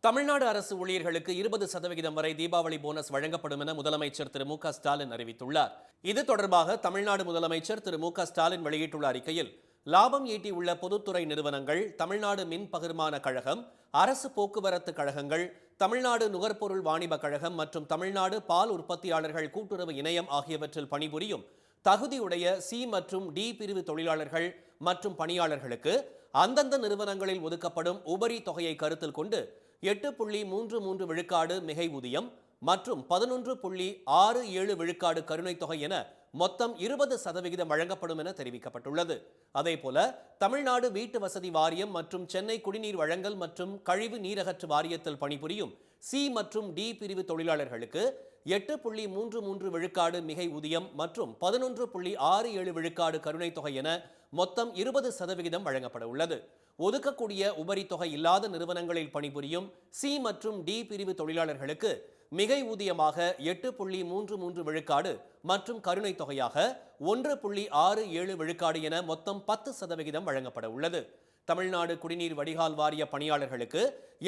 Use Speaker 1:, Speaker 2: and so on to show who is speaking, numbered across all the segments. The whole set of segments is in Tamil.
Speaker 1: தமிழ்நாடு அரசு ஊழியர்களுக்கு 20% வரை தீபாவளி போனஸ் வழங்கப்படும் என முதலமைச்சர் திரு மு க ஸ்டாலின் அறிவித்துள்ளார். இது தொடர்பாக தமிழ்நாடு முதலமைச்சர் திரு மு க ஸ்டாலின் வெளியிட்டுள்ள அறிக்கையில், லாபம் ஈட்டியுள்ள பொதுத்துறை நிறுவனங்கள், தமிழ்நாடு மின் பகிர்மான கழகம், அரசு போக்குவரத்து கழகங்கள், தமிழ்நாடு நுகர்பொருள் வாணிப கழகம் மற்றும் தமிழ்நாடு பால் உற்பத்தியாளர்கள் கூட்டுறவு இணையம் ஆகியவற்றில் பணிபுரியும் தகுதியுடைய சி மற்றும் டி பிரிவு தொழிலாளர்கள் மற்றும் பணியாளர்களுக்கு அந்தந்த நிறுவனங்களில் ஒதுக்கப்படும் உபரி தொகையை கருத்தில் கொண்டு 8.33 விழுக்காடு மிகை ஊதியம் மற்றும் 11.67 விழுக்காடு கருணைத் தொகை என மொத்தம் 20% வழங்கப்படும் என தெரிவிக்கப்பட்டுள்ளது. அதேபோல தமிழ்நாடு வீட்டு வசதி வாரியம் மற்றும் சென்னை குடிநீர் வழங்கல் மற்றும் கழிவு நீரகற்று வாரியத்தில் பணிபுரியும் சி மற்றும் டி பிரிவு தொழிலாளர்களுக்கு 8.33 விழுக்காடு மிகை ஊதியம் மற்றும் 11.67 விழுக்காடு கருணைத் தொகை என மொத்தம் 20% வழங்கப்பட உள்ளது. ஒதுக்கக்கூடிய உபரி தொகை இல்லாத நிறுவனங்களில் பணிபுரியும் சி மற்றும் டி பிரிவு தொழிலாளர்களுக்கு மிகை ஊதியமாக 8.33 விழுக்காடு மற்றும் கருணைத் தொகையாக 1.67 விழுக்காடு என மொத்தம் 10% வழங்கப்பட உள்ளது. தமிழ்நாடு குடிநீர் வடிகால் வாரிய பணியாளர்களுக்கு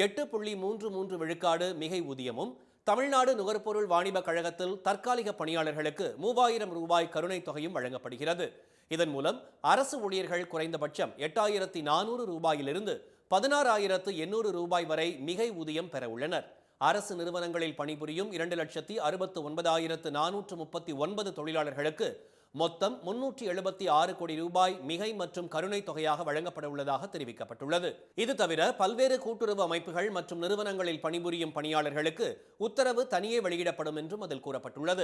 Speaker 1: 8.33 விழுக்காடு மிகை ஊதியமும், தமிழ்நாடு நுகர்பொருள் வாணிப கழகத்தில் தற்காலிக பணியாளர்களுக்கு 3000 ரூபாய் கருணைத் தொகையும் வழங்கப்படுகிறது. இதன் மூலம் அரசு ஊழியர்கள் குறைந்தபட்சம் 8400 ரூபாயிலிருந்து 16800 ரூபாய் வரை மிகை ஊதியம் பெற உள்ளனர். அரசு நிறுவனங்களில் பணிபுரியும் 2,69,439 தொழிலாளர்களுக்கு மொத்தம் 376 கோடி ரூபாய் மிகை மற்றும் கருணைத் தொகையாக வழங்கப்பட உள்ளதாக தெரிவிக்கப்பட்டுள்ளது. இது தவிர பல்வேறு கூட்டுறவு அமைப்புகள் மற்றும் நிறுவனங்களில் பணிபுரியும் பணியாளர்களுக்கு உத்தரவு தனியே வெளியிடப்படும் என்றும் அதில் கூறப்பட்டுள்ளது.